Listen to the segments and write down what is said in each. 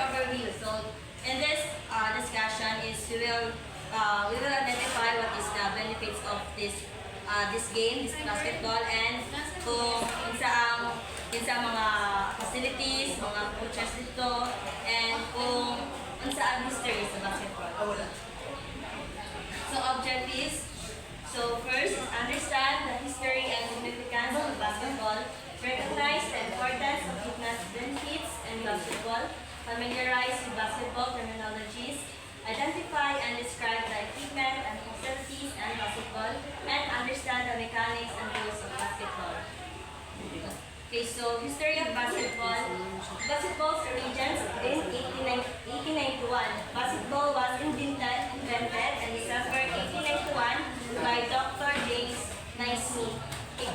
overview. So in this discussion is we will identify what is the benefits of this game, this basketball, and kung kinsa mga facilities, mga coaches dito, and kung unsa ang history sa basketball. So objectives. So first, understand the history and significance of basketball. Recognize the importance of fitness benefits in basketball. Familiarize with basketball terminologies. Identify and describe the equipment and facilities in basketball. And understand the mechanics and rules of basketball. Okay, so history of basketball. Basketball's origins in 1891. Basketball was invented in December 1891 by Dr. James Naismith, a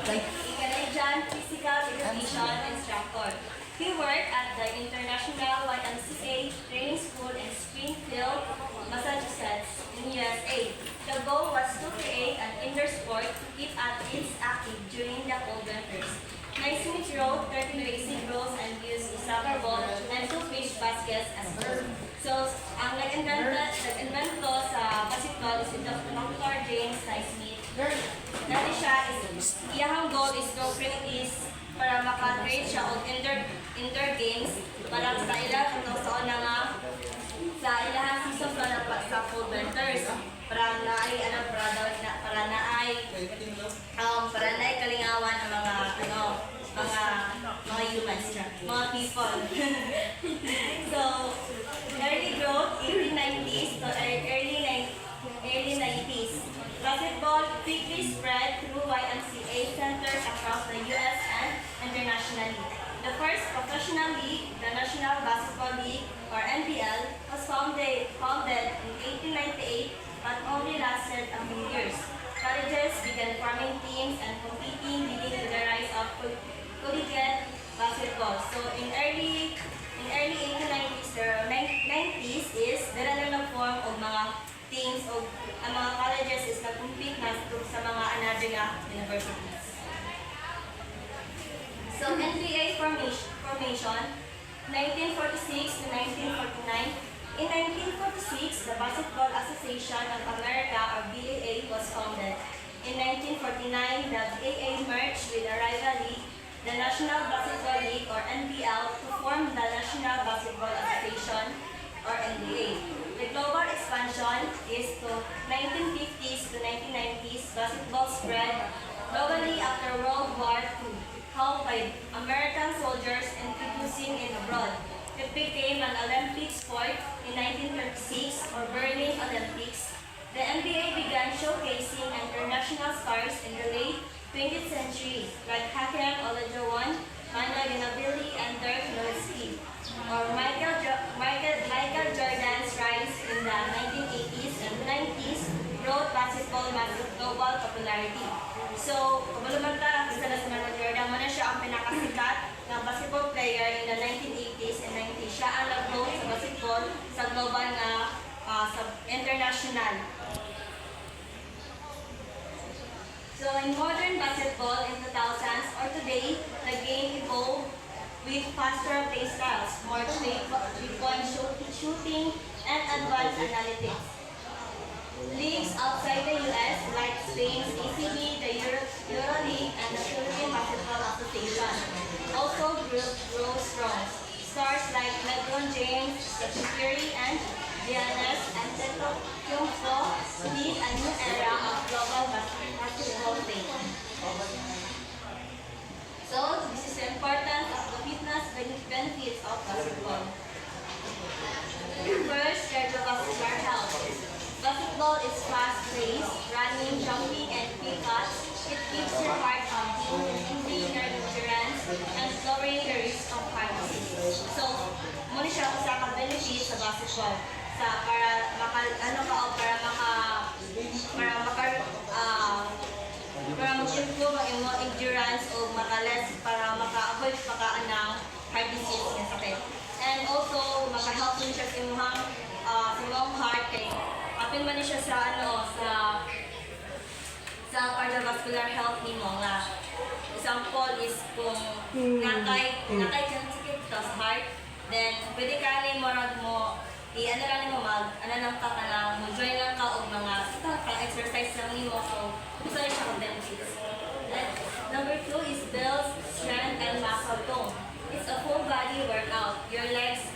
Canadian physical education instructor. He worked at the International YMCA Training School in Springfield, Massachusetts, in USA. The goal was to create an indoor sport to keep athletes active during the cold winters. Naismith wrote 13 basic rules and used a soccer ball and 2 fish baskets as well. So, ang nag-invento sa basketball is si Dr. James Naismith. Dati siya, iyang goal is to create para maka-create siya og indoor games para sa ilang sa ilang season para sa cold winters. Para naay kalingawan ang mga humans, mga people. So, early growth, 1890s to early 90s. Basketball quickly spread through YMCA centers across the US and internationally. The first professional league, the National Basketball League, or NBL, was founded in 1898 but only lasted a few years. Colleges began forming teams and competing, leading to the rise of collegiate basketball. So in early 1890s or 90s is dala na nag-form og mga teams o ang mga colleges is nag-compete na sa mga another universities. So NBA formation 1946 to 1949. In 1946, the Basketball Association of America, or BAA, was founded. In 1949, the BAA merged with the rival league, the National Basketball League, or NBL, to form the National Basketball Association, or NBA. The global expansion is to 1950s to 1990s. Basketball spread globally after World War II, helped by American soldiers introducing it abroad. It became an Olympic sport in 1936 or Berlin Olympics. The NBA began showcasing international stars in the late 20th century, like Hakeem Olajuwon, Manu Ginobili, and Dirk Nowitzki, or Michael Jordan's rise in the 1980s and 90s brought basketball global popularity. So, kabalumanta, isa na si Michael Jordan, muna siya ang pinakasikat na basketball player in the 1980s and 90s. Siya ang nag-grow sa basketball sa global na sa international. So in modern basketball in the 2000s or today, the game evolved with faster play styles, more three-point shooting, and advanced analytics. Leagues outside the US like Spain's ACB, the EuroLeague, and the Philippine Basketball Association also grow strong. Stars like LeBron James, Stephen Curry, and Giannis Antetokounmpo lead a new era of global basketball play. So, this is the importance of the fitness benefits of basketball. First, cardiovascular health. Basketball is fast-paced, running, jumping, and quick cuts. It keeps your heart pumping, improving your endurance, and lowering the risk of heart disease. So, muna siya kung sa ka-benefit sa basketball. Para mag-improve ang imong endurance o para maka-avoid ng heart disease ng sakit. And also, maka-help din siya sa imong heart kay apin man siya sa cardiovascular health nimo nga example is kung nakay kang sakit sa heart Then, pwede ka ni morag mo, i-ano lang mo ano lang ka ka lang, mo-join lang ka o mga, exercise lang nimo. So, gusto rin siya benefits. Then, number 2 is builds strength and muscle tone. It's a full body workout. Your legs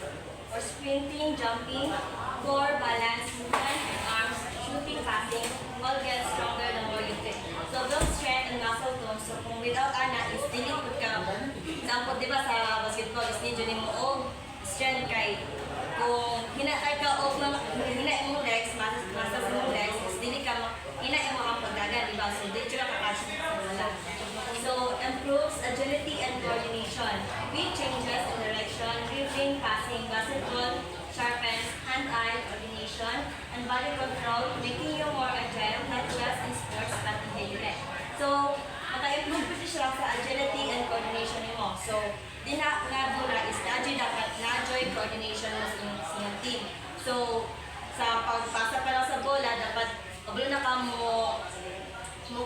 or sprinting, jumping, core, balance, movement, and arms, shooting, passing, all get stronger the more you fit. So, build strength and muscle tone. So, kung without ana, is dilipod ka. Example, di ba sa basketball, is ninyo mo o strength kay kung hinatay ka o hinain mo legs, masas mo legs, is dili ka hinain mo ang pagdagan, di ba? So, dito na kakasya sa wala. So, improves agility and coordination. Quick changes in direction, dribbling, passing, basketball, sharpens hand-eye coordination, and body control, making you more agile, not just in sports, but in daily life. So, maka-improve po siya sa agility and coordination mo. So, dinadula is na-enjoy coordination mo sa iyong team. So, sa pagpasa pa lang sa bola, dapat kabulo na ka mo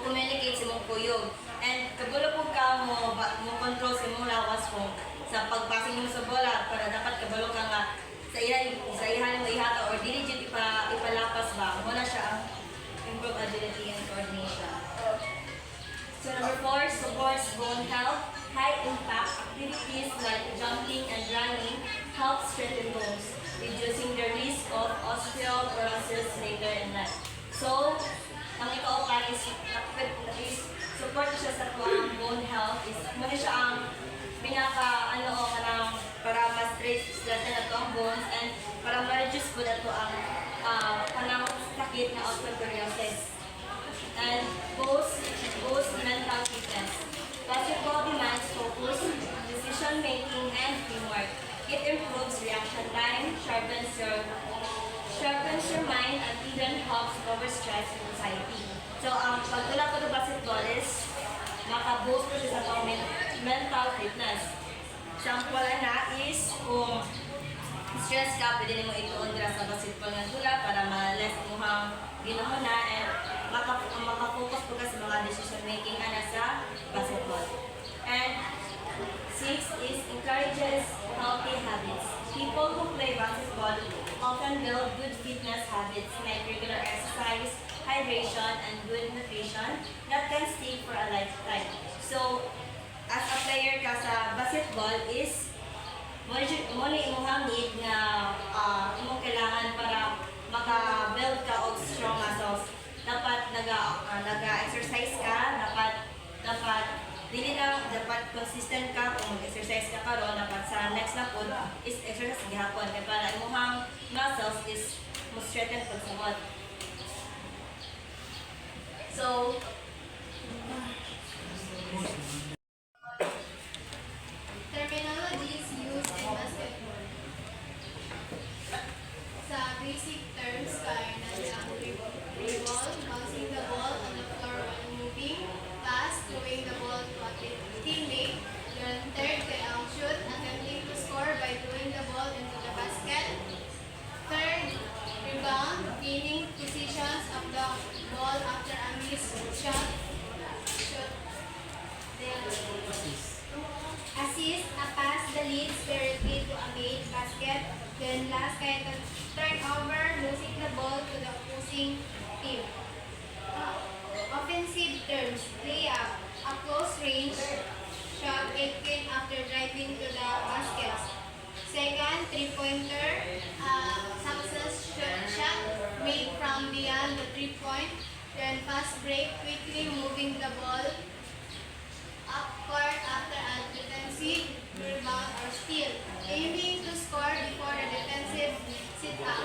communicate sa mong kuyog. And kabulo po ka mo control sa mong lawas mo sa pagpasing mo sa bola para dapat kabulo ka nga sa ihan mo ihata or diligent ipalapas ba. Muna siya ang improve agility and coordination. So number 4, supports bone health. High impact activities like jumping and running help strengthen bones, reducing the risk of osteoporosis later in life. So, ang ika-opa is support siya sa bone health is muna siya ang para ma-straight strengthen na ang bones and para ma-reduce po na ang kanang sakit na osteoporosis. And boost mental fitness. Basketball demands focus, decision-making, and teamwork. It improves reaction time, sharpens your mind, and even helps lower stress and anxiety. So, ang pagtulak ko ng basketball is maka-boost ko siya sa mental fitness. Example na is kung stress ka, pwede mo ituon sa basketball ng tula para ma-less mo ang ginawa na and maka-focus po ka sa mga decision-making na sa basketball. And 6 is encourages healthy habits. People who play basketball often build good fitness habits like regular exercise, hydration, and good nutrition that can stay for a lifetime. So, as a player ka sa basketball is mo na imong need na imong kailangan para maka-build ka og strong muscles. Dapat naga-exercise ka, dapat consistent ka kung mag-exercise ka karon, dapat sa next na po is exercise gihapon kay para imong muscles is mo strengthen pag sumod. So, terminologies used in basketball. Sa basic terms kay nandiyan dribble, bouncing the ball on the floor while moving, pass, throwing the ball to a teammate, then third kay ang shoot, attempting to score by throwing the ball into the basket. Third, rebound, gaining positions of the ball after a missed shot. Then, assist, a pass the lead directly to a mate basket. Then last kay turnover, losing the ball to the opposing team. Offensive terms, layup, a close range shot taken after driving to the basket. Second, three-pointer, success shot made from beyond the three-point. Then fast break, quickly moving the ball up court after a defensive rebound or steal, aiming to score before the defensive sit-up.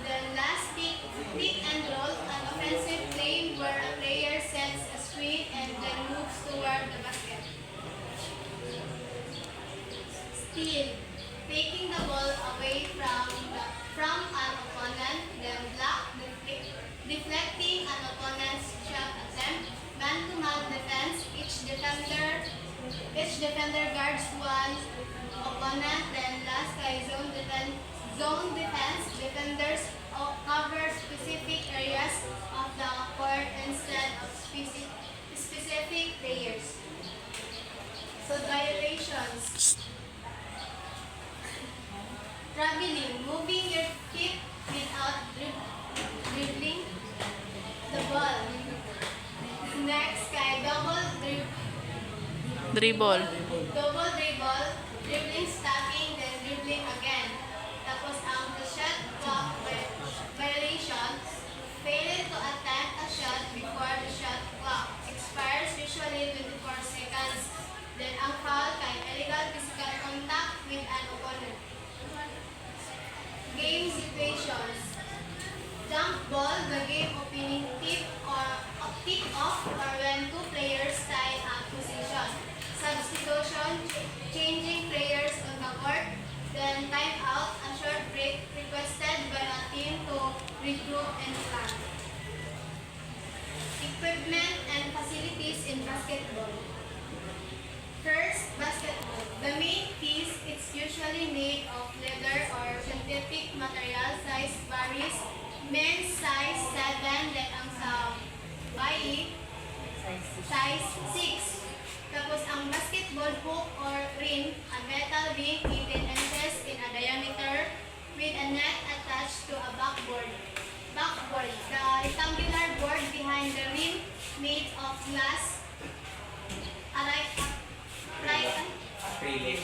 Then last pick and roll, an offensive play where a player sets a screen and then moves toward the basket. Steal, taking the ball away from an opponent, then block, deflecting an opponent's shot attempt. Man-to-man defense, each defender guards one opponent, then last kay zone defense, defenders cover specific areas of the court instead of specific players. So violations. Traveling, moving your feet without dribbling the ball. Next, kay Dribble. double dribble, dribbling, stopping, then dribbling again. Tapos ang the shot clock violation, failing to attempt a shot before the shot clock expires, usually 24 seconds. Then ang foul kay illegal physical contact with an opponent. Game situations. Jump ball, the game opening tip off or when two players tie a position. Substitution, changing players on the court. Then time out, a short break requested by a team to regroup and plan. Equipment and facilities in basketball. First, basketball. The main piece is usually made of leather or synthetic material. Size varies. Men's size 7, then ang sa bayi, size 6. Tapos ang basketball hoop or rim, a metal ring 18 inches in a diameter with a net attached to a backboard. The rectangular board behind the rim made of glass, acrylic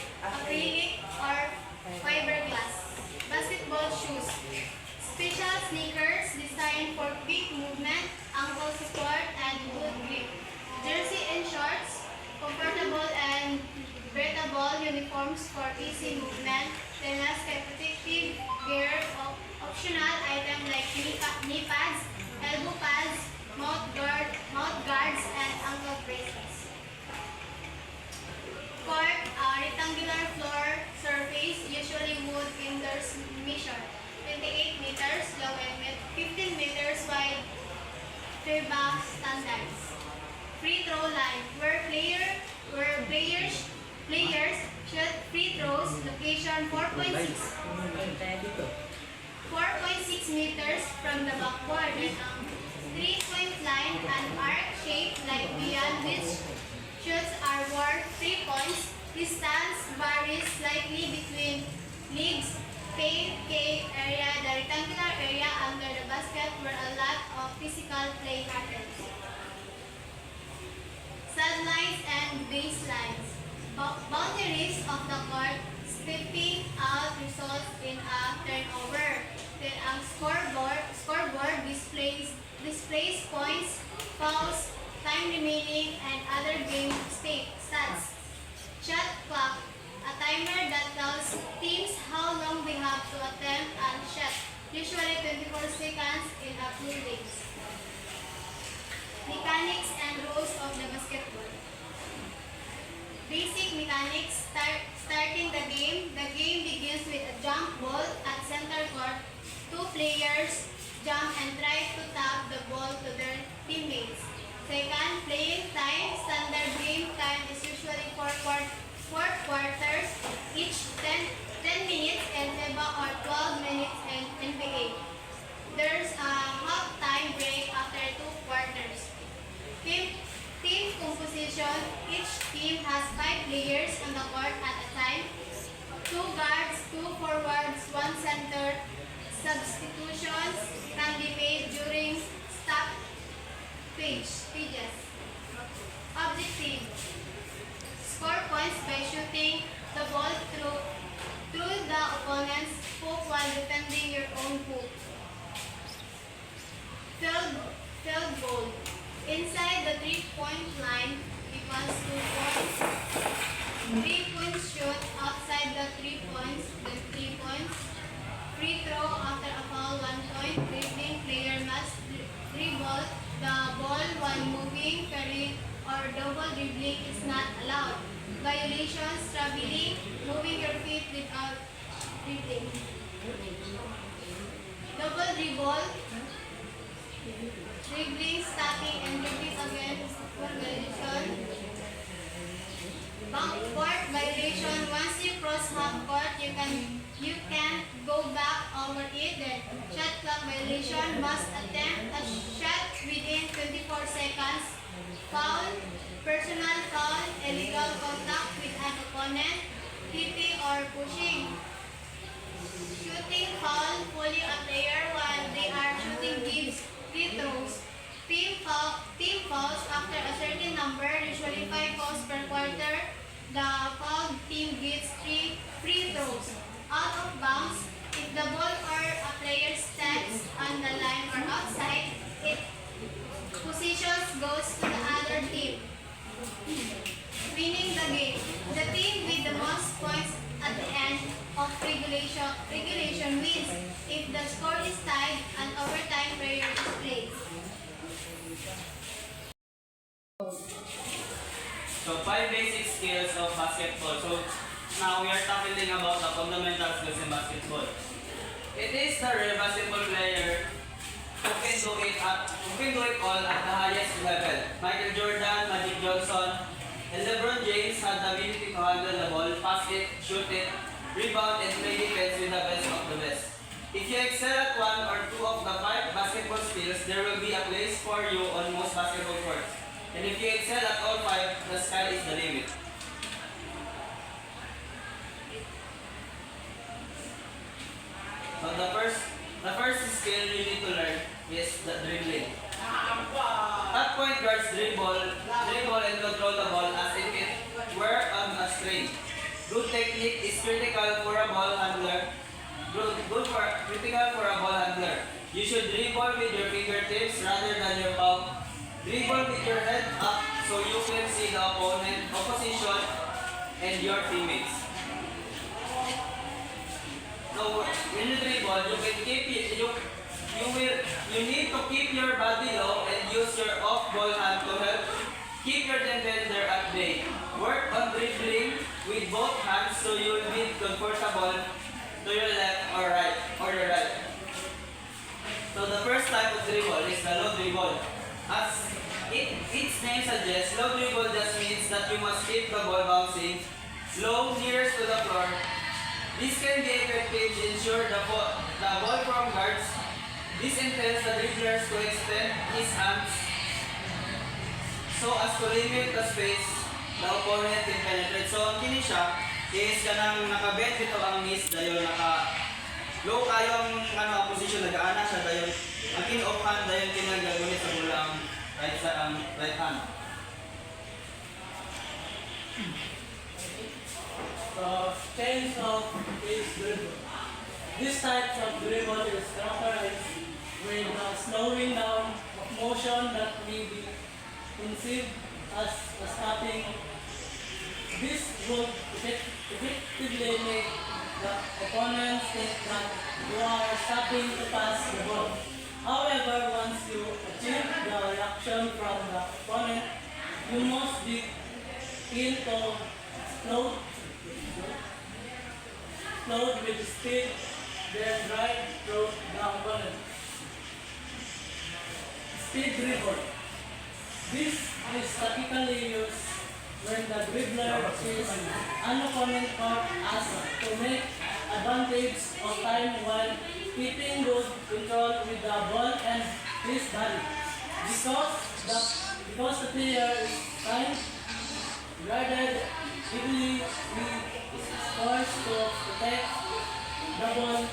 or fiberglass. Basketball shoes. Special sneakers designed for quick movement, ankle support, and good grip. Jersey and shorts, comfortable and breathable uniforms for easy movement. Then last kay protective gear, optional item like knee pads, elbow pads, mouth guards, and ankle bracelets. Court, rectangular floor surface, usually wood indoors measure 28 meters long and 15 meters wide, FIBA standards. Free throw line, where players shoot free throws, location 4.6 meters from the backboard, and 3-point line, an arc shaped like beyond which shoots are worth 3 points. Distance varies slightly between leagues. Paint cave area, the rectangular area under the basket where a lot of physical play happens. Sidelines and baselines. Boundaries of the court, stepping out results in a turnover. Then ang scoreboard displays points, fouls, time remaining, and other game stats. Shot clock, a timer that tells teams how long they have to attempt and shot, usually 24 seconds in a few games. Mechanics and rules of the basketball. Basic mechanics. Starting the game begins with a jump ball at center court. Two players jump and try to tap the ball to their teammates. Second, playing time. Standard game time is usually 4 quarters, each 10 minutes, and FIBA or 12 minutes in NBA. There's a half-time break after 2 quarters. Team composition. Each team has 5 players on the court at a time. 2 guards, 2 forwards, 1 center. Substitutions can be made during stages. Objective. Score points by shooting the ball through the opponent's hoop while defending your own hoop. Field goal. Inside the 3-point line equals 2 points. 3-point shoot outside the 3 points, then 3 points. Free throw after a foul, 1 point. Dribbling, player must dribble the ball while moving, carrying, or double dribbling is not allowed. Violations, traveling, moving your feet without dribbling. Double dribble, dribbling, stopping, and dribbling again for violation. Backcourt violation. Once you cross half court, you can go back over it. Then shot clock violation. Must attempt a shot within 24 seconds. Foul, personal foul, illegal contact with an opponent, hitting or pushing. Shooting foul, pulling a player while they are shooting gives free throws. Team fouls after a certain number, usually 5 fouls per quarter. The fouled team gets 3 free throws. Out of bounds, if the ball or a player stands on the line or outside, it positions goes to the other team, winning the game. The team with the most points at the end of regulation wins. If the score is tied, an overtime period is played. So 5 basic skills of basketball. So now we are tackling about the fundamental skills in basketball. It is the real basketball player who can do it all at the highest level. Michael Jordan, Magic Johnson, and LeBron James had the ability to handle the ball, pass it, shoot it, rebound, and play defense with the best of the best. If you excel at one or two of the 5 basketball skills, there will be a place for you on most basketball courts. And if you excel at all 5, the sky is the limit. So the first skill you need to learn is the dribbling. Top point guards dribble and control the ball as if it were on a string. Good technique is critical for a ball handler. Critical for a ball handler. You should dribble with your fingertips rather than your palm. Dribble with your head up so you can see the opposition, and your teammates. So when you dribble, you need to keep your body low and use your off-ball hand to help keep your defender at bay. Work on dribbling with both hands so you will be comfortable to your left or your right. So the first type of dribble is the low dribble. As its name suggests, low dribble just means that you must keep the ball bouncing low nearest to the floor. This can be effective to ensure the ball from guards. This entails the dribblers to extend his hands so as to limit the space the opponent can penetrate. So ang kini siya is kanang nakabend dito ang miss dayon low kayong position nagaana siya dayon ang kini off hand dayon kinagagamit sa bulang right hand. So, change of pace dribble. This type of dribble is characterized with a slowing down of motion that may be conceived as a stopping. This would effectively make the opponent think that you are stopping to pass the ball. However, once you achieve the reaction from the opponent, you must be into float with speed, then drive through the opponent. Speed dribble. This is typically used when the dribbler is an opponent court as to make advantage of time while keeping good control with the ball and his body. Because the player is time guarded heavily, he is forced to protect the ball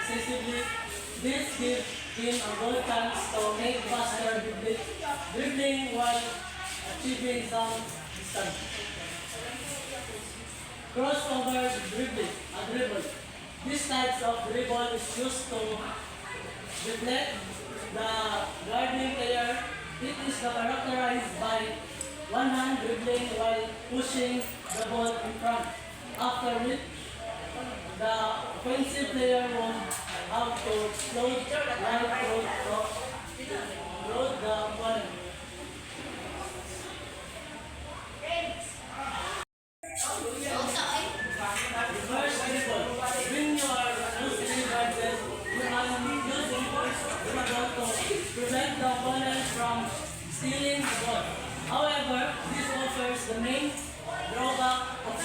excessively. This gives him a good chance to make faster dribbling while achieving some distance. Crossover dribble. This type of dribble is used to deflect the guarding player. It is characterized by one hand dribbling while pushing the ball in front. After which, the offensive player will have to float right through the opponent. Reverse dribble. When you are loosely guarded, you must use the reverse dribble to prevent the opponent from stealing the ball. However, this offers the main drawback of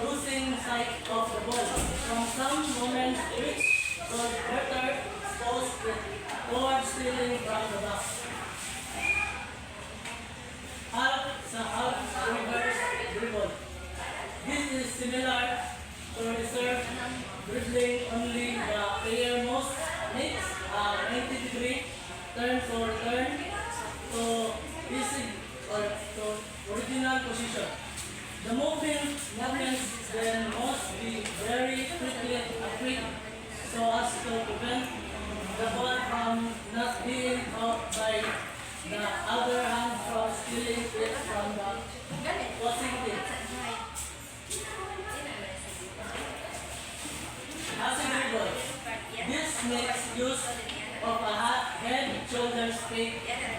losing sight of the ball from some moments which could better expose it towards stealing from the back. Half reverse dribble. is similar to reserve dribbling, only the player must makes a 90-degree turn for return to basic or to original position. The movements then must be very quick so as to prevent the ball from not being caught by the other hand from stealing it from the opposing team. As a dribble, this makes use of a head-shoulders fake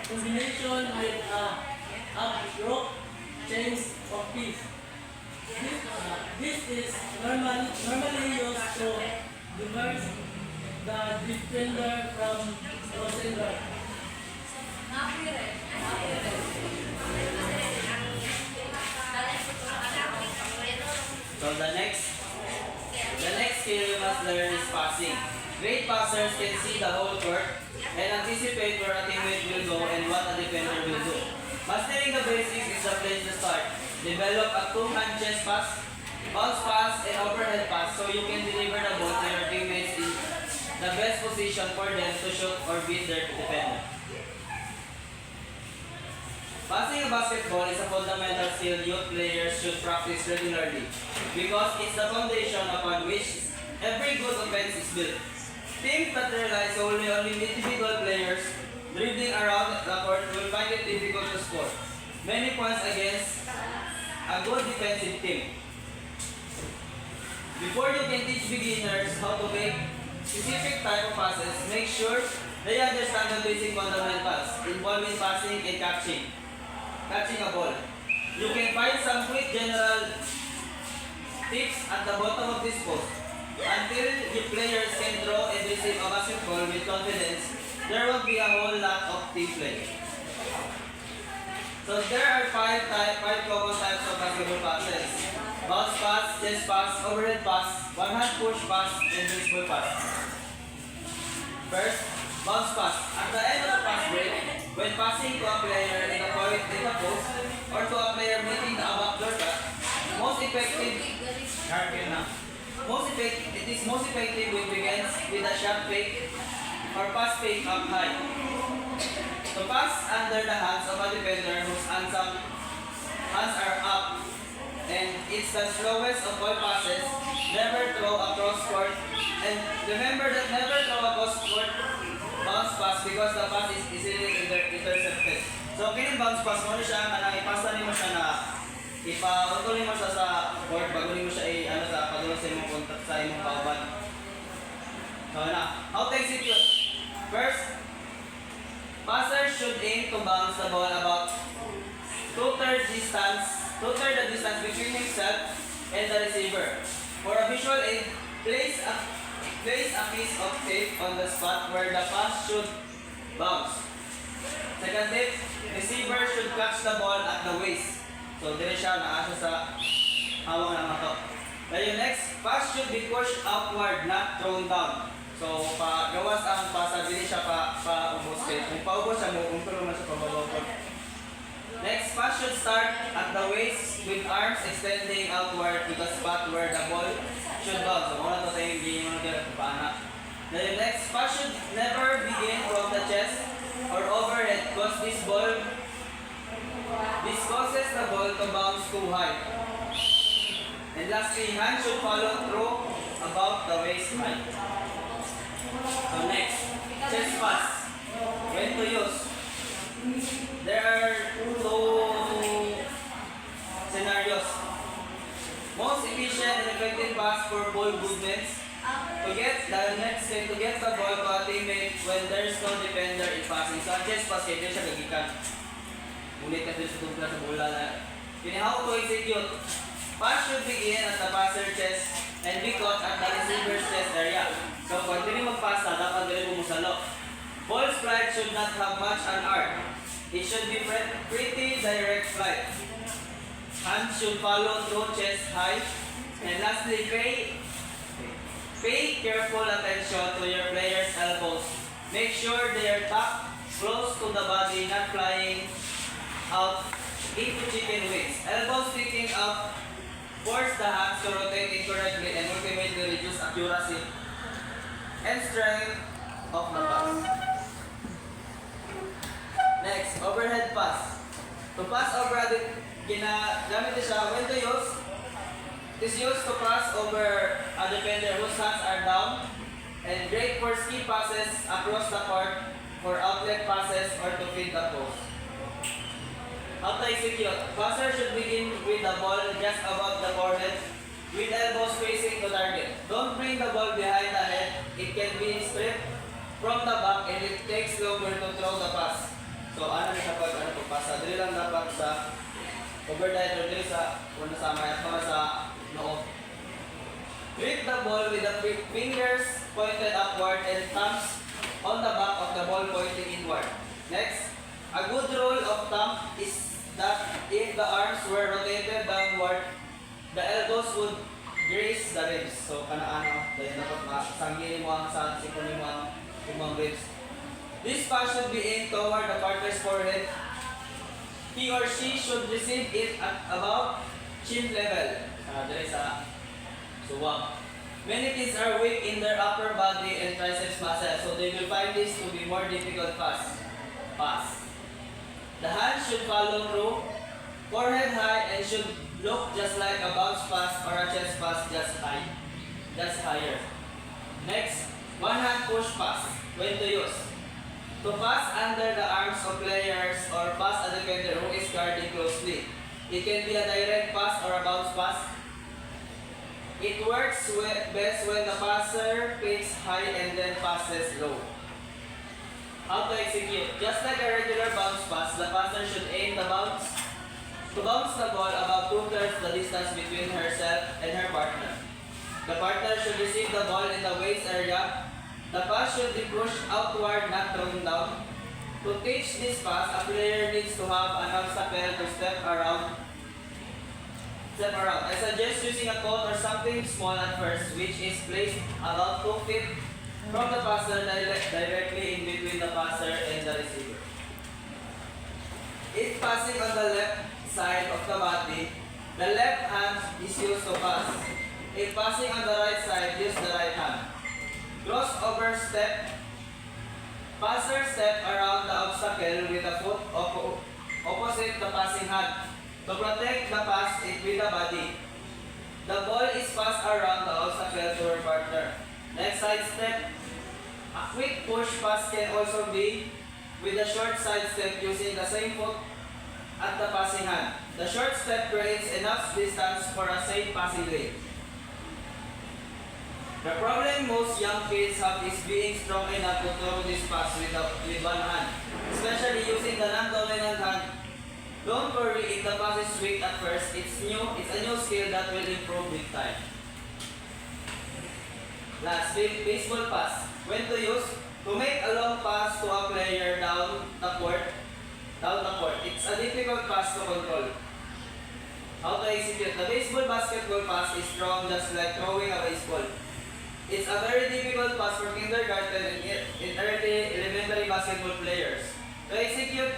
combination with a up rope change of piece. This is normally used to divert the defender from crossing guard. So the next skill you must learn is passing. Great passers can see the whole court and anticipate where a teammate will go and what a defender will do. Mastering the basics is the place to start. Develop a two-hand chest pass, bounce pass, and overhead pass so you can deliver the ball to your teammates in the best position for them to shoot or beat their defender. Passing a basketball is a fundamental skill youth players should practice regularly because it's the foundation upon which every good offense is built. Teams that rely solely on individual players dribbling around the court will find it difficult to score many points against a good defensive team. Before you can teach beginners how to make specific type of passes, make sure they understand the basic fundamentals involving passing and catching a ball. You can find some quick general tips at the bottom of this post. Until your players can draw and receive a basketball with confidence, there won't be a whole lot of team play. So there are five common types of basketball passes: bounce pass, chest pass, overhead pass, one-hand push pass, and baseball pass. First, bounce pass. At the end of the pass break, when passing to a player in the post or to a player making the backdoor cut, it is most effective when it begins with a shot fake or pass fake up high. To pass under the hands of a defender whose hands are up, and it's the slowest of all passes. Never throw a cross court, and remember that never throw a cross court bounce pass because the pass is easily intercepted. So kini bounce pass mo siya kanang ipasa nimo siya na ipa-utol mo siya sa court bago nimo siya sa padulong sa imong kontak sa imong kauban. So na, how to execute? First, passer should aim to bounce the ball about two-thirds the distance between himself and the receiver. For a visual aid, place a piece of tape on the spot where the pass should bounce. Second tip, receiver should catch the ball at the waist. So dire siya naa siya sa hawak ng mato. Then next, pass should be pushed upward, not thrown down. So pa gawas ang pasa dili siya pa ubos kay kung paubos siya mo kung man siya pababaw. Next, pass should start at the waist with arms extending outward to the spot where the ball should bounce. So muna to tayo hindi mo nagkira paana. Then next, pass should never begin from the chest or overhead because this causes the ball to bounce too high. And lastly, hand should follow through about the waist height. So next, chest pass. When to use? There are two scenarios. Most efficient and effective pass for ball movements. To get the ball to a teammate when there's no defender in passing. So chest pass kaya siya gagikan. Ulit kasi sa tungkol sa bola na. Kini how to execute? Pass should begin at the passer chest and be caught at the receiver's chest area. So kung hindi magpasa, dapat dili mo musalo. Ball's flight should not have much an arc. It should be pretty direct flight. Hands should follow through chest high. And lastly, pay careful attention to your players' elbows. Make sure they are tucked close to the body, not flying out into chicken wings. Elbows sticking out force force the hands to rotate incorrectly and ultimately reduce accuracy and strength of the pass. Next, overhead pass. To pass over ginagamit siya when to use. It is used to pass over a defender whose hands are down and great for ski passes across the court, for outlet passes, or to feed the post. How to execute? Passer should begin with the ball just above the forehead with elbows facing the target. Don't bring the ball behind the head. It can be stripped from the back and it takes longer to throw the pass. So ano na kapag pasa? Dili lang dapat sa overhead or dili sa una sa may at mga sa noo. Grip the ball with the fingers pointed upward and thumbs on the back of the ball pointing inward. Next, a good rule of thumb is that if the arms were rotated downward, the elbows would graze the ribs. So kana dahil dapat masanggili mo ang sa sikunin mo ang ribs. This pass should be aimed toward the partner's forehead. He or she should receive it at about chin level. Dahil sa suwak. Many kids are weak in their upper body and triceps muscles, so they will find this to be more difficult pass. The hand should follow through, forehead high, and should look just like a bounce pass or a chest pass, just higher. Next, one hand push pass. When to use? To pass under the arms of players or pass a defender who is guarding closely. It can be a direct pass or a bounce pass. It works best when the passer picks high and then passes low. How to execute? Just like a regular bounce pass, the passer should aim to bounce the ball about 2/3 the distance between herself and her partner. The partner should receive the ball in the waist area. The pass should be pushed outward, not thrown down. To teach this pass, a player needs to have an obstacle to step around. I suggest using a cone or something small at first, which is placed about 2 feet from the passer directly in between the passer and the receiver. If passing on the left side of the body, the left hand is used to pass. If passing on the right side, use the right hand. Crossover step. Passer step around the obstacle with the foot opposite the passing hand. To protect the pass with the body. The ball is passed around the obstacle to her partner. Next side step. A quick push pass can also be with a short side step using the same foot at the passing hand. The short step creates enough distance for a safe passing lane. The problem most young kids have is being strong enough to throw this pass with one hand, especially using the non-dominant hand. Don't worry if the pass is weak at first. It's a new skill that will improve with time. Last, baseball pass. When to use? To make a long pass to a player down the court. It's a difficult pass to control. How to execute? The baseball basketball pass is strong just like throwing a baseball. It's a very difficult pass for kindergarten and elementary basketball players. To execute,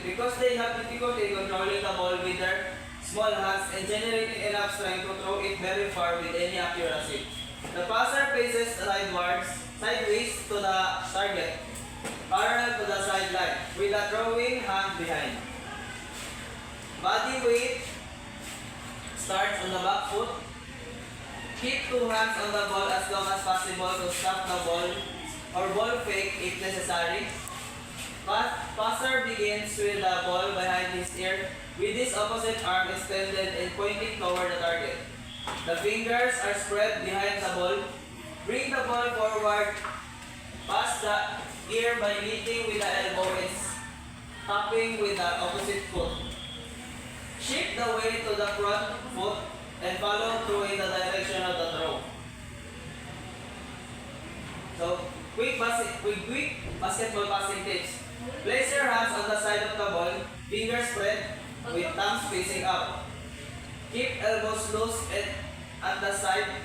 because they have difficulty controlling the ball with their small hands and generating enough strength to throw it very far with any accuracy. The passer faces sideways to the target, parallel to the sideline, with a throwing hand behind. Body weight starts on the back foot. Keep 2 hands on the ball as long as possible to stop the ball or ball fake if necessary. Passer begins with the ball behind his ear with his opposite arm extended and pointing toward the target. The fingers are spread behind the ball. Bring the ball forward past the ear by meeting with the elbow and tapping with the opposite foot. Shift the weight to the front foot and follow through in the direction of the throw. So, quick basketball passing tips. Place your hands on the side of the ball, fingers spread, with thumbs facing up. Keep elbows loose at the side.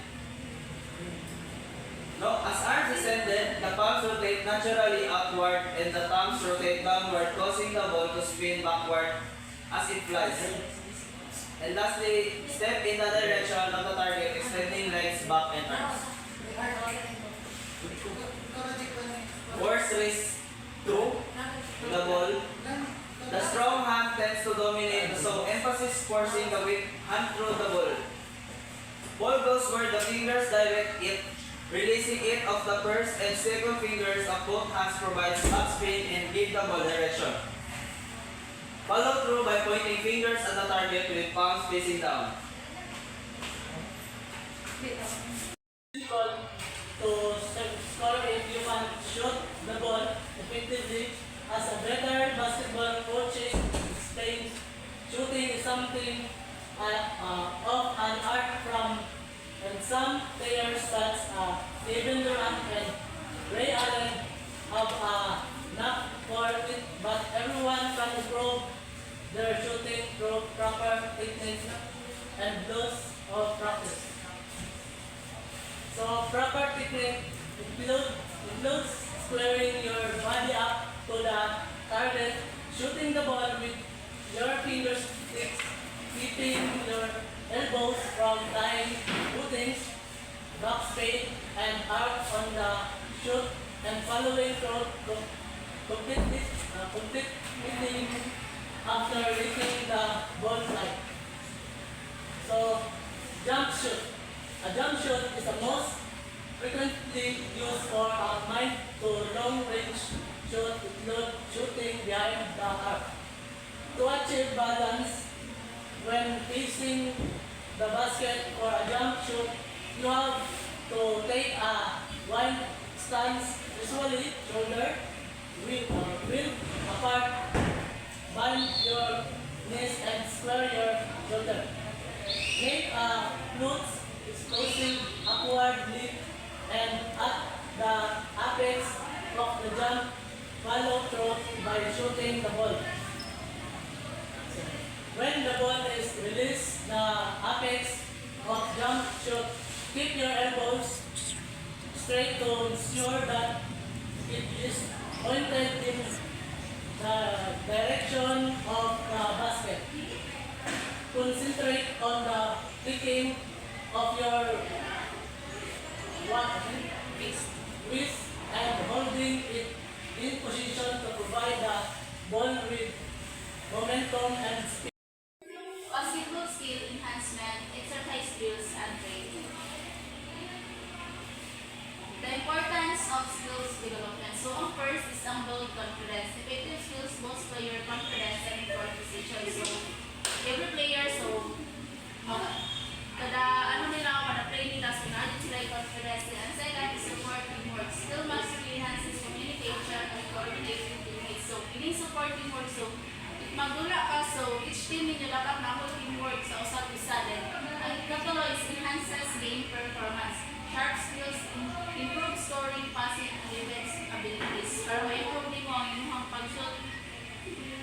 As arms extended, the palms rotate naturally upward and the thumbs rotate downward, causing the ball to spin backward as it flies. And lastly, step in the direction of the target, extending legs back and arms. Force race through the ball. The strong hand tends to dominate, so emphasis forcing the weak hand through the ball. Ball goes where the fingers direct it, releasing it of the first and second fingers of both hands provides upspin and give the ball direction. Follow through by pointing fingers at the target with palms facing down. Call to score if you can shoot the ball effectively. As a better basketball coach explains, shooting is something of an art from and some players such Kevin Durant and Ray Allen have a knack for it, but everyone can improve their shooting through proper techniques and dose of practice. So proper technique includes squaring your body up to the target, shooting the ball with your fingertips, keeping your elbows from tying footings, backspin, and out on the shoot, and following through completing after reaching the ball flight. So, jump shoot. A jump shoot is the most frequently used for a mid to long range shoot, include shooting behind the arc. To achieve balance when facing the basket for a jump shoot, you have to take a wide stance, usually shoulder width apart, bend your knees and square your shoulder. Make a glutes explosive upward leap and at the apex of the jump, follow through by shooting the ball. When the ball is released, the apex of jump shoot, keep your elbows straight to ensure that it is pointed in the direction of the basket. Concentrate on the kicking of your wrist and holding it in position to provide the ball with momentum and speed. Basketball skill enhancement, exercise drills, and training. The importance of skills development. So, ang first is ang build confidence. Effective skills boost player confidence and improve decision. So, every player, kada play nila, so na sila yung confidence. And second is support teamwork. Skill mastery enhances communication and coordination with teammates. So, piling support teamwork. So, if magula ka, so each team ninyo dapat na teamwork sa usap isa din. Ang ikatulo is enhances game performance. Sharp skills, improve scoring, passing, and defense abilities. Para ma-improve din mo ang inyong pag-shoot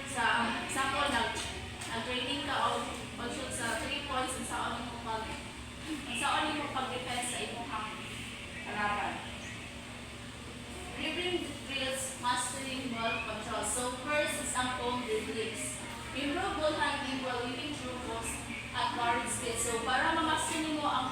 sa example, nag-training ka o pag-shoot sa 3 points and saan mo pag-defense sa inyong harapan. Dribbling drills, mastering ball control. So first is ang home dribblings. Improve ball handling while winning through post at guard speed. So para ma-master mo ang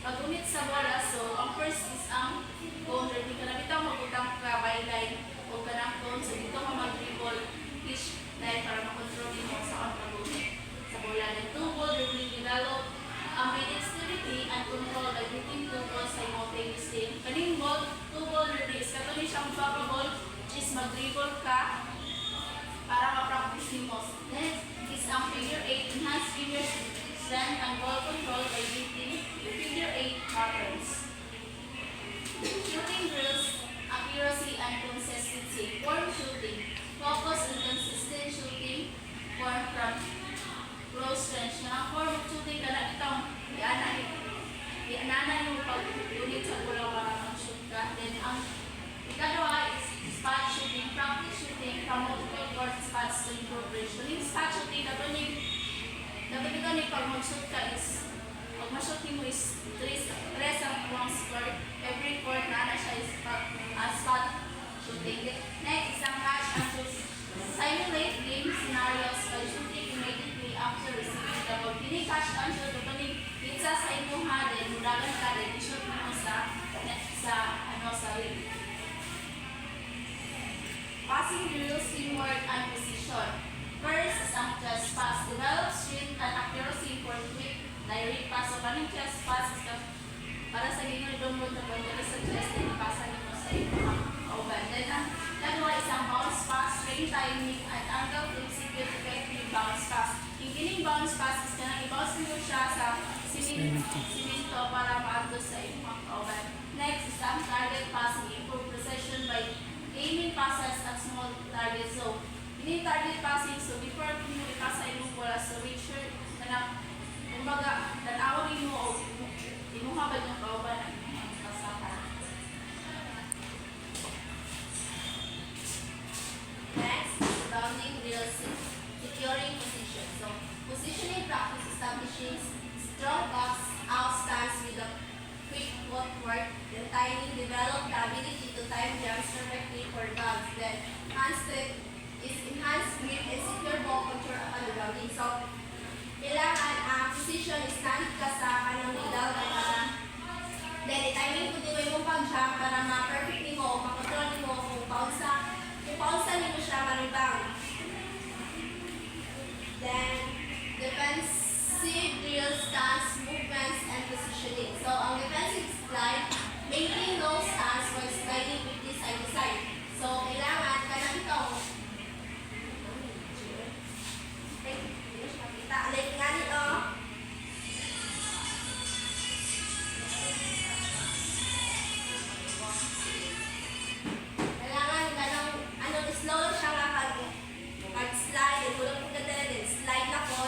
pag-unit sa bola, so ang first is ang home dribbling. Kana bitaw magutang ka by line o kanang cone. So dito ka mag-dribble each line para makontrol mo sa pag-unit sa bola. Then two ball dribbling develop ang dexterity and control by hitting two balls simultaneously. Kaning ball, two ball dribbling is katulad siyang baba ball, which is mag-dribble ka para ma-practice mo. Next is ang figure 8, enhance figure strength and ball control by hitting figure 8 patterns. Shooting drills, accuracy and consistency. Form shooting, focus on consistent shooting, form from close range. Nga form shooting ka na itong ianana yung pag-unit sa bola para mag-shoot ka. Then ang ikalawa is spot shooting, practice shooting from multiple court spots to improve range. Yung spot shooting, dapat ito pag mag-shoot ka is pag ma-shoot mo is 3 ang buwang score. Every court na siya is spot shooting. Next is ang catch and shoot. Simulate game scenarios by shooting after receiving the ball. Kini catch and shoot ug kani itsa sa imuha then mudagan ka then i-shoot mo sa ring. Passing drills, teamwork, and precision. First is ang chest pass. Develop strength and accuracy for quick direct pass. So kaning chest pass is para sa ginoo dumod na pagdala sa chest then ipasa nimo sa imong kauban. Then ang dalawa isang bounce pass, ring timing, at angle to execute effective bounce pass. Yung kining bounce pass is kanang i-bounce nimo siya sa simento para maadto sa imong kauban. Next is ang target passing. Improve precision by aiming passes at small target zone. Ini target passing, so before mo ipasa imong bola sa reacher, kanang kumbaga tan-awon nimo o imuha ba yung kauban ang imong pasahan. Next, bounding drills, securing position. So, positioning practice establishing strong box out stance with a quick footwork, then timing, develop the ability to time jumps perfectly for dogs. Then, hand step is enhanced grip and secure ball control upon the grounding. So, kailangan ang position is nalit ka sa kanang middle para then, timing po din mo pag-jump para ma-perfect mo o makontrol mo kung paunsa nimo siya maribang. Then, defensive drills, stance, movements, and positioning. So, ang defensive slide, maintain low stance while sliding quickly side to side. So, kailangan ka na ito. Alay nga nito. Kailangan ka ng slow siya nga pag-slide, and tulog po ka din, slide na po.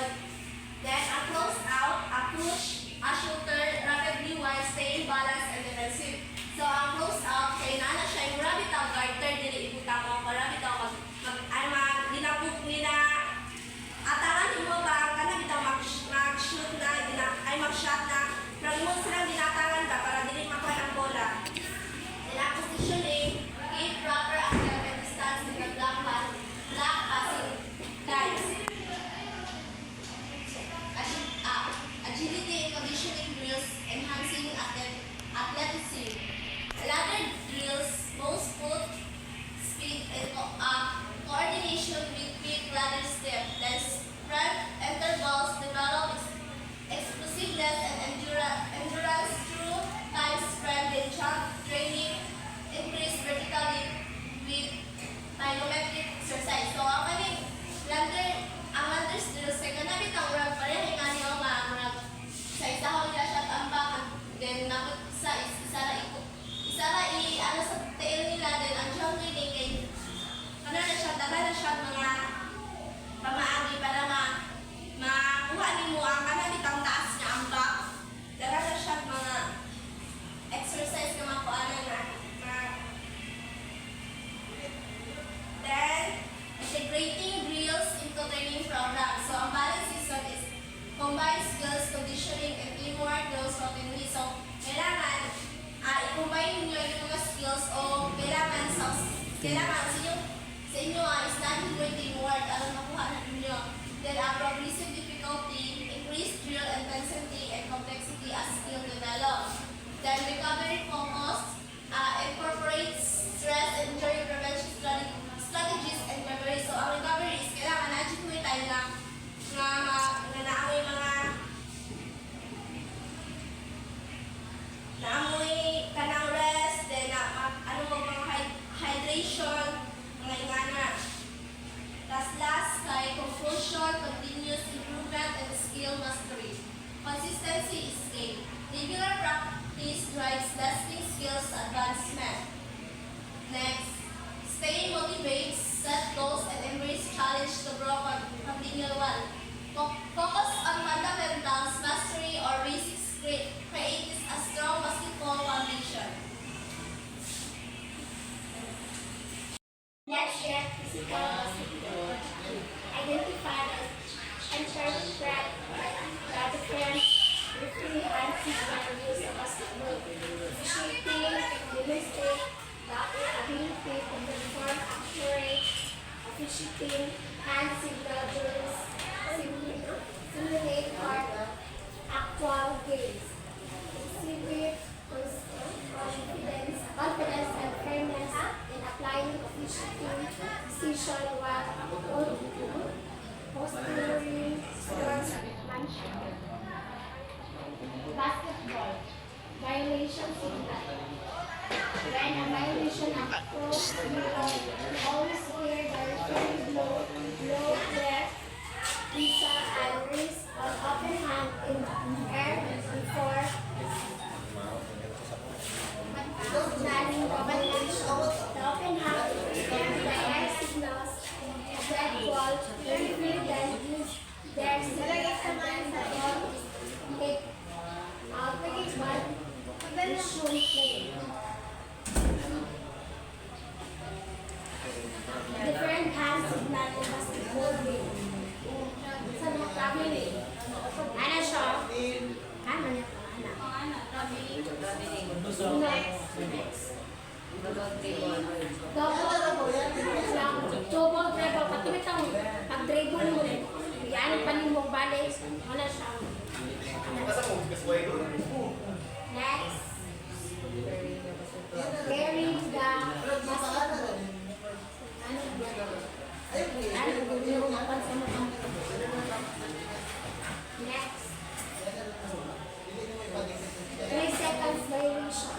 Then, a close out, a push, a shooter, rapidly while staying balanced and defensive. So, ang close out, kaya na siya yung rabbit out garter, dili ibuta mo, rabbit out, atangan mo ba, kana bitaw mag-shoot na, mag-shot na, pero mo silang dinatangan ba, para dili makuha ng bola. Then, ang positioning, keep proper and distance with the black passing guys. Agility and conditioning drills, enhancing athleticism. Ladder drills, most foot speed and coordination with quick ladder step. Then sprint intervals, develop explosiveness and endurance through time sprint and jump training, increase vertically with plyometric exercise. So ang ladder drills kay kanabit ang rag pareha nga niyo mga sa isahon niya siya tambak then napot isa ra ano sa tail nila then ang jump training kay na siya mga pamaagi para makuha nimo ang kanabit ang taas nga ang back. Dala na siya mga exercise nga makuanan na. Then, integrating drills into training programs. So, ang balance system is combine skills, conditioning, and teamwork drills continually. So, kailangan i-combine niyo yung mga skills o kailangan sa inyo is not doing teamwork alam makuha na ninyo. Then, progressive difficulty, increased drill intensity and complexity as skill develop. Then, recovery focus incorporates stress and injury prevention strategies and memory. So, ang recovery is kailangan na-achieve mo tayo lang na naamoy mga naamoy kanang rest, then mga hydration, mga ingana. Tapos last kay conclusion, continuous improvement and skill mastery. Consistency is key. Regular practice drives lasting skills advancement. Next, stay motivated, set goals, and embrace challenge to grow continually. Focus on fundamentals, mastery, or basics creates a strong basketball foundation. Let's share physical basketball. Identify and interpret the difference between hand signal use of basketball. Shooting demonstrate the ability to perform accurate, efficient hand signal drills. simulate or actual games. Exhibit confidence and fairness in applying officiating decision while fostering sportsmanship. Basketball violation signal. When a violation occurs, you will always hear the referee blow their whistle and raise an open hand in the air before signaling the violation. The open hand in the air signals a dead ball. The referee then uses their signal and then the ball is hit out but resume play. Different hands signal in basketball game. Sa mga traveling. Ano siya? Ano niya pa? Ano? Next. Double dribble. Patumit ang pag-dribble mo rin. Yan, panin mo balik. Ano siya? Next. Carrying the basketball. Next. 3 seconds violation.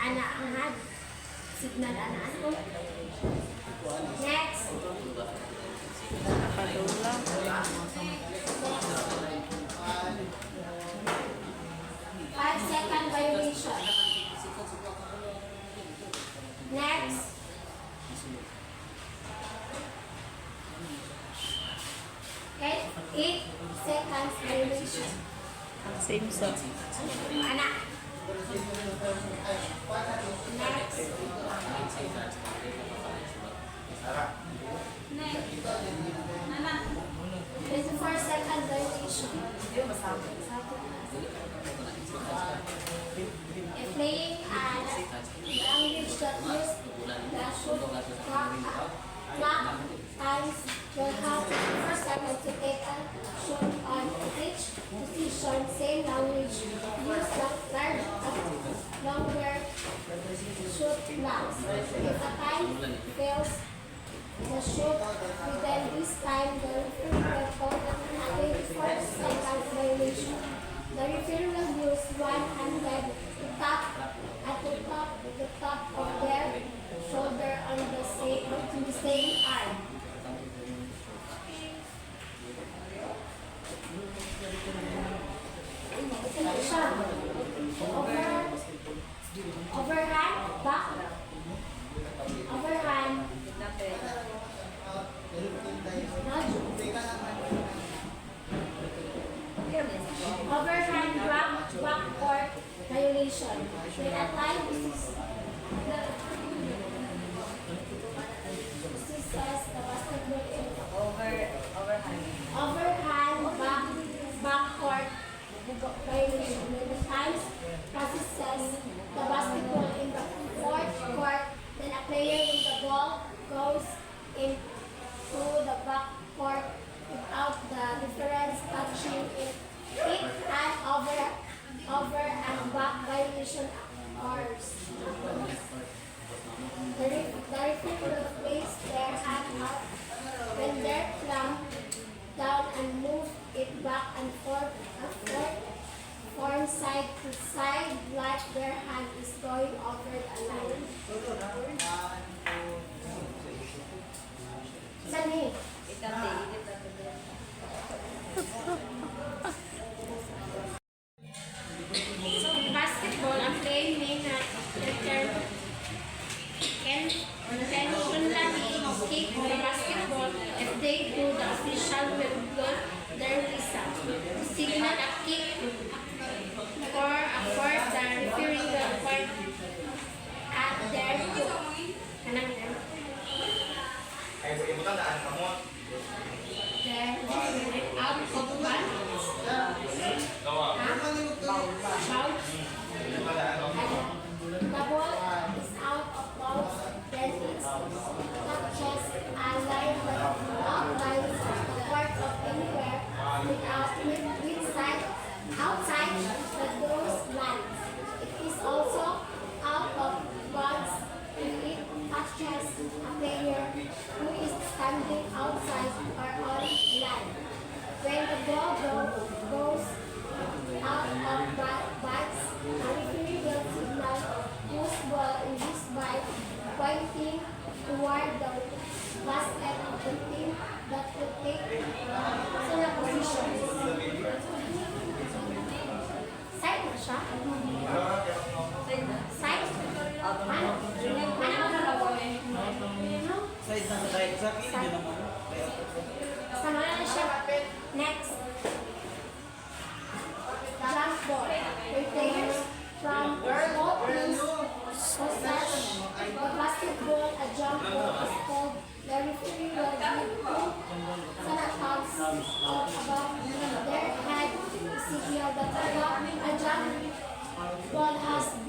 Ana ang had. Signal ana. Next. 5-second violation. Next. Okay, 8 seconds violation. Same song. Anak. Next. Next. Nana. 24-second violation. If playing an language that uses the shoot clock times will have 24 seconds to take a shoot on each position. Same language use longer shoot blocks. If a time fails the shoot within this time, the referee will call a 24-second violation. The referee will use one handed to tap at the top of their shoulder on the same arm. Overhand, back, overhand, overhand back court violation. When a time this says the basketball in overhand back court violation. When the time processes the basketball in the fourth court, then a player with the ball goes into the back court without the reference touching it. If an over and back violation occurs, the referee will place their hand up when their thumb down and move it back and forth from side to side like their hand is going over the line. Sani? Basketball, ang playing may na intentionally kick the basketball. If they do, the official will blow their whistle to signal a kick or a fourth. The referee will point at their foot. Anong yan? Ay, ibutan daan kamu.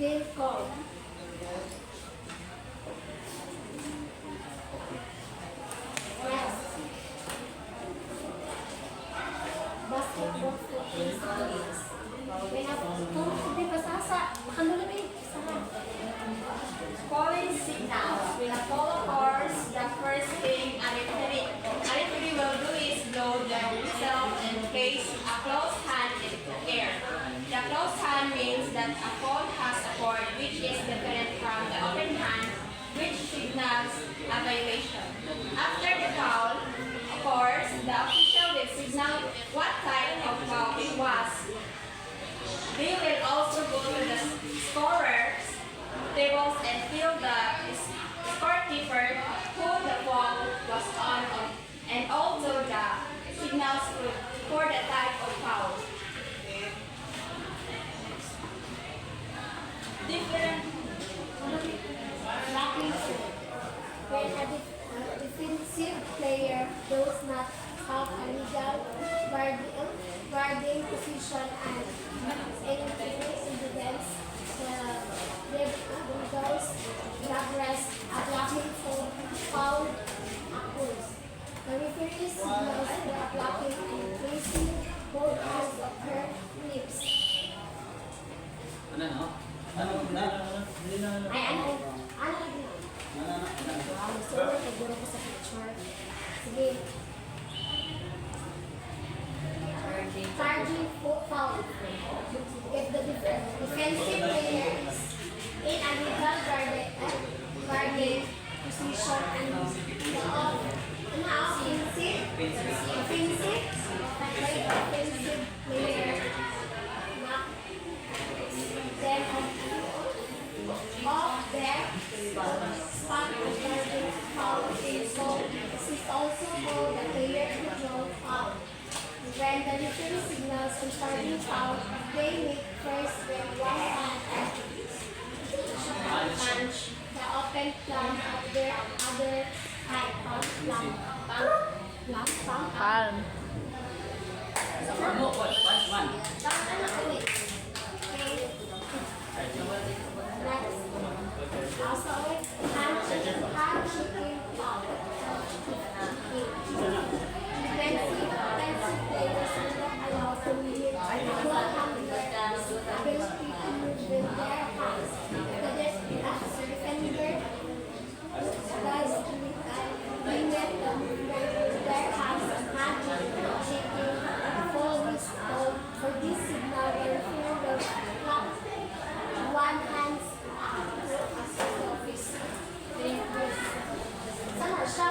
being called. Next. Basketball games. Hindi pasasa. Makanulabing. Calling signals will follow course. The first thing a referee will do is blow the whistle and place a closed hand in the air. The closed hand means that a foul has a cord which is different from the open hand, which signals a violation. After the foul, of course, the official will signal what type of foul it was. They will also go to the scorers tables and tell the scorekeeper who the foul was on, and also the signals for the type of foul. Different Blocking shoot. When a defensive player does not have a legal guarding position and anything in defense, the Bulldogs progress a blocking foul occurs. The referee signals the blocking and placing both hands of her lips. Ay, ano? Gusto ko, naguro ko sa picture. Sige. Charging foul. If the defensive player is in a legal guarding position and the offensive player knock them off their spot regarding foul is also called the player control foul. When the referee signals concerning foul, they make first when one hand punch the open palm of their other hand. Palm. Also, hand-shaking foul. Defensive players are not allowed to limit one handler ability to move with their hands. The defender does limit the movement with their hands and hand-shaking before whistle. For this signal, the referee will clap one hand's Sana siya?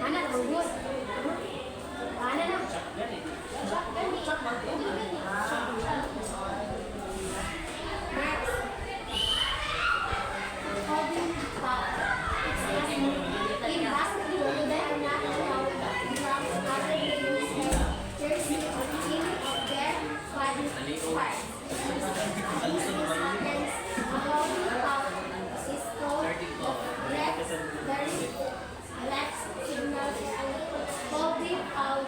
Anak, bagus. Mana na? Next. Holding foul. In basketball, they are not allowed to grab other players' jersey or any of their body parts. A holding foul is called let's signal. Holding foul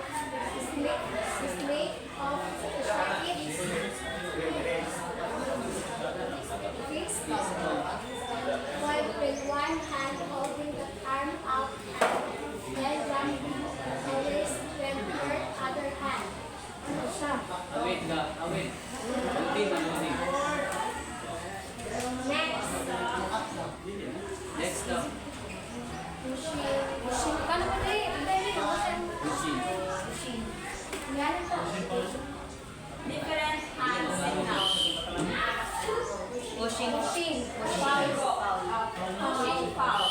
is made of fixed while with one hand holding the arm out and then grabbing the wrist with her other hand. Ano siya? Next. Pushing. Kano ba tayo? Ang dali. Pushing. Yan ito. different hand signals. Pushing. Pushing foul.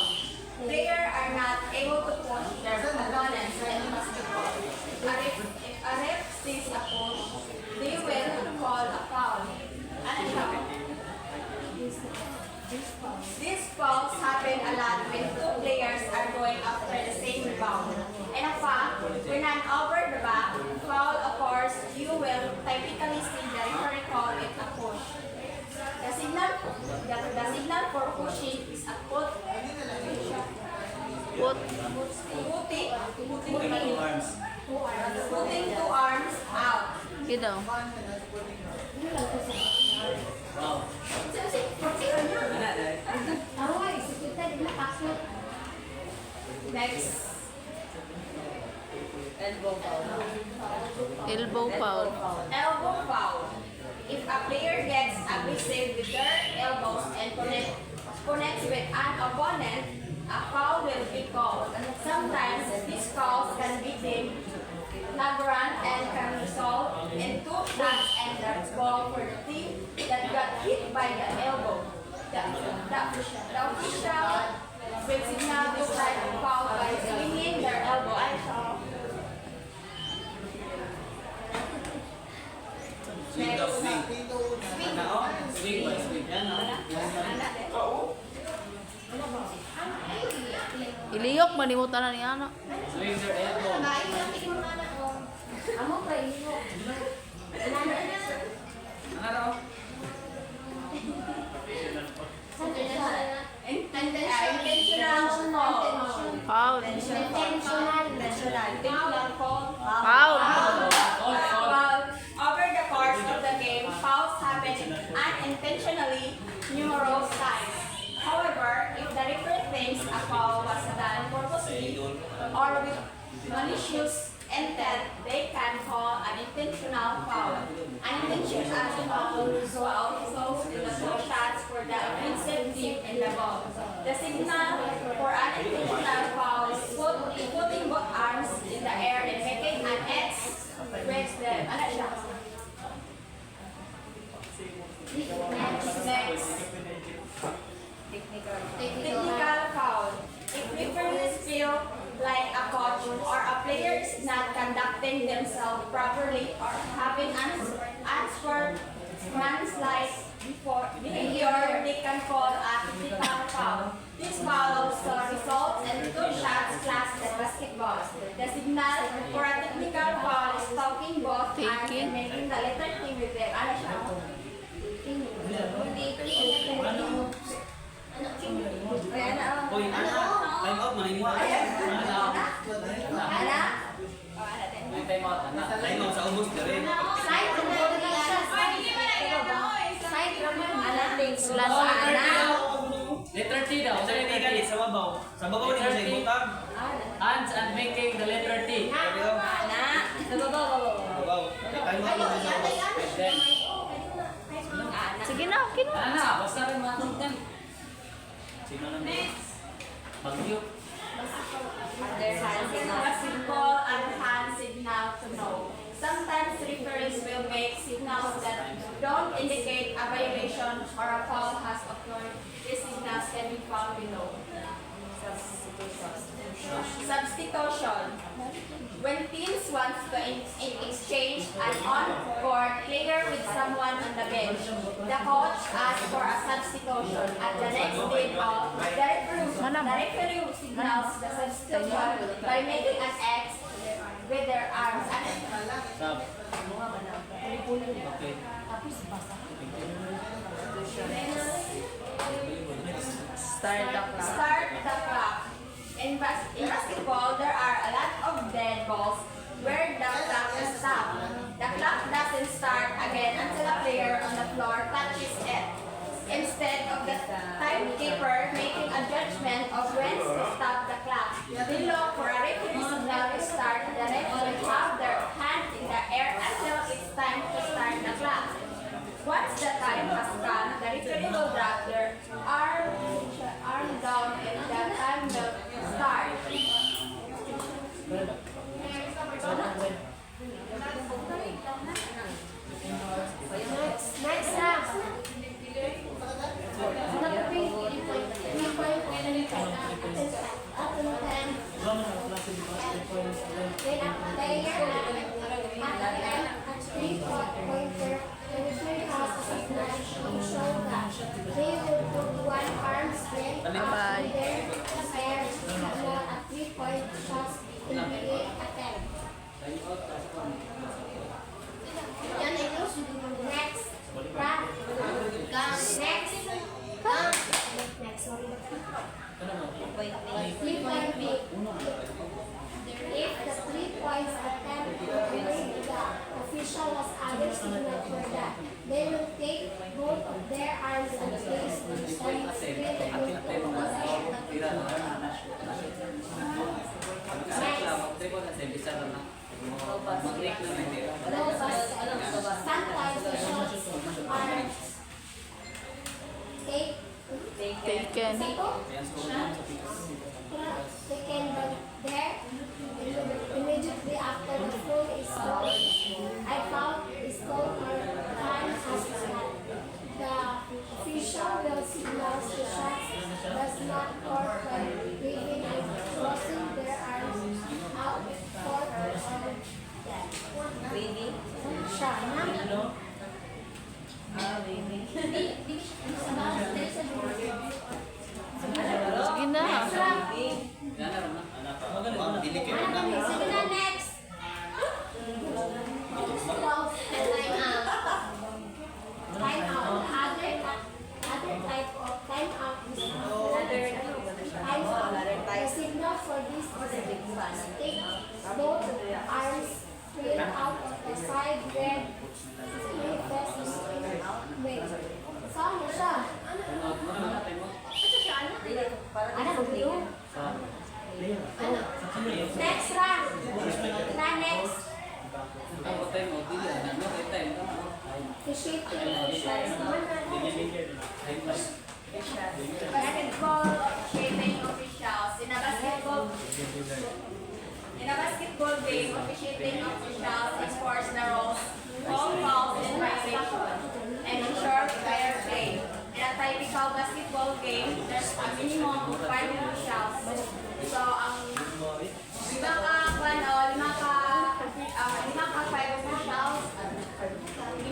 Players are not able to push their opponents in basketball. If a ref sees a push, they will call a foul. Ano siya? These fouls happen a lot when two players are going after the same rebound. And a foul, when an over the back foul occurs, you will typically see the referee call it a push. The signal for pushing is a put. Put. Putting two arms out. Gitu. Next. Elbow foul. Elbow foul. Elbow foul. If a player gets aggressive with their elbows and connects with an opponent, a foul will be called. Sometimes these fouls can be deemed flagrant and can result in 2 shots and the ball for the team that got hit by the elbow. The official will signal this type of foul by swinging their elbow. I saw. Next. Iliyok manimutan na niya ano. Foul. Foul. Over the course of the game, fouls happen unintentionally numerous times. However, if the referee thinks a foul was done purposely or with malicious intent, they can call an intentional foul. Unintentional foul results in the 2 shots for the offensive team in the ball. The signal for unintentional foul is putting both arms in the air and making an X with the Next. Technical foul. If referees feel like a coach or a player is not conducting themselves properly or having unsportsmanlike behavior, they can call a technical foul. This foul also results in 2 shots class the basketball. The signal for a technical foul is talking both hands and making the letter T with them. Ano siya? Uy, time out man ini. Time out sa ubos dire. Letter T daw. Sa letter T sa babaw. Sa babaw ni sa ibutang. Hands and making the letter T. Babaw. Time out man sa ubos. Then, Sige na, okay na. ana, basta rin matungkan. Sino nang Bagyo. Their hand signal. A simple and hand signal to know. Sometimes referees will make signals that don't indicate a violation or a foul has occurred. These signals can be found below. Substitution. When teams want to exchange an on-court player with someone on the bench, the coach asks for a substitution. At the next bid off, the referee signals the substitution by making an X with their arms. Sab. Okay. Start the clock. Start the clock. In basketball, there are a lot of dead balls where the clock is stopped. The clock doesn't start again until a player on the floor touches it. Instead of the timekeeper making a judgment of when to stop the clock, they look for a referee signal to start. The ref will have their hand in the air until it's time to start the clock. Once the time has come, the referee will drop their arm down and the time will start. Next up. 3-point pick. If the 3 points attempt to win the official was other signal for that, they will take both of their arms and place the stand straight into low basket. Sometimes the shots are Taken. Taken, but there, immediately after the phone is called, I found is called or time as that. The official will signal the shots does not court by waving and crossing their arms out court or that. Waving. Shot. Sige na. Sige na, next. Time out. Time out. Other type of time out is time out. The signal for this is take both arms straight out of the side where the best is wait. Saan mo siya? Ano ba yun? Next round. Next. Appreciating officials. Basketball officiating officials. In a basketball game, officiating officials enforce the rules, call fouls and violation, and ensure fair play. In a typical basketball game, there's a minimum of 5 officials. So, ang lima ka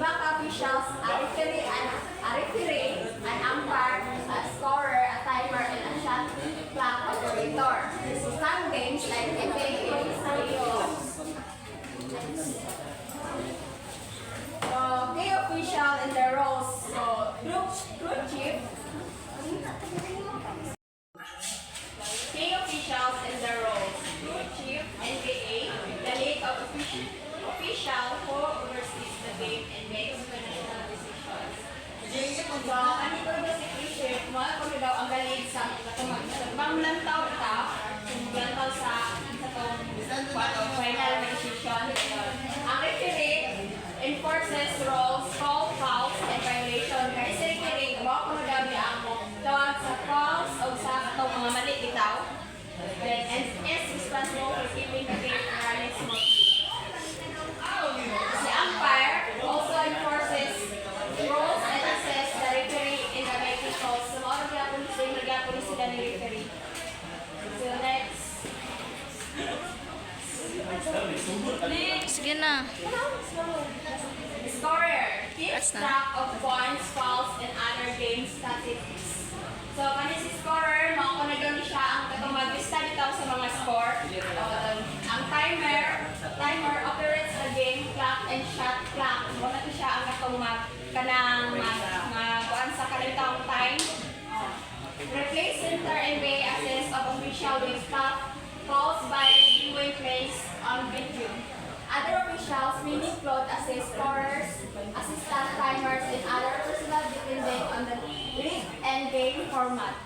5 officials, a referee, an umpire, a scorer, a timer, and a shot clock operator. Some games like NBA games, playoffs. Key official and the roles. So, group chief. Key officials and the roles. Group chief, NBA, the league of official who oversees the game and makes financial decisions. So, kanito ba si Chief? Mga kung daw ang galing sa panglantaw ka, lantaw sa final decision. Ang referee enforces rules, call fouls, and violation. Kaya si referee, mga kung daw niya ang tawag sa fouls o sa itong mga mali bitaw. Then, and is responsible for keeping the game running smoothly. The umpire also enforces rules and assess the referee in the making calls. So, mga nagapon sila ni referee. So, next. Sige na. Scorer Yes, keeps na. track of points, fouls, and other game statistics. So, kani si scorer, makukunagan siya ang katumaglista dito sa mga score. Ang timer operates the game clock and shot clock. Wala siya ang kanang kuan sa kalitang time. Replace center NBA assess of official with staff calls by viewing plays on video. Other officials may include assist scorers, assistant timers, and other personnel depending on the league and game format.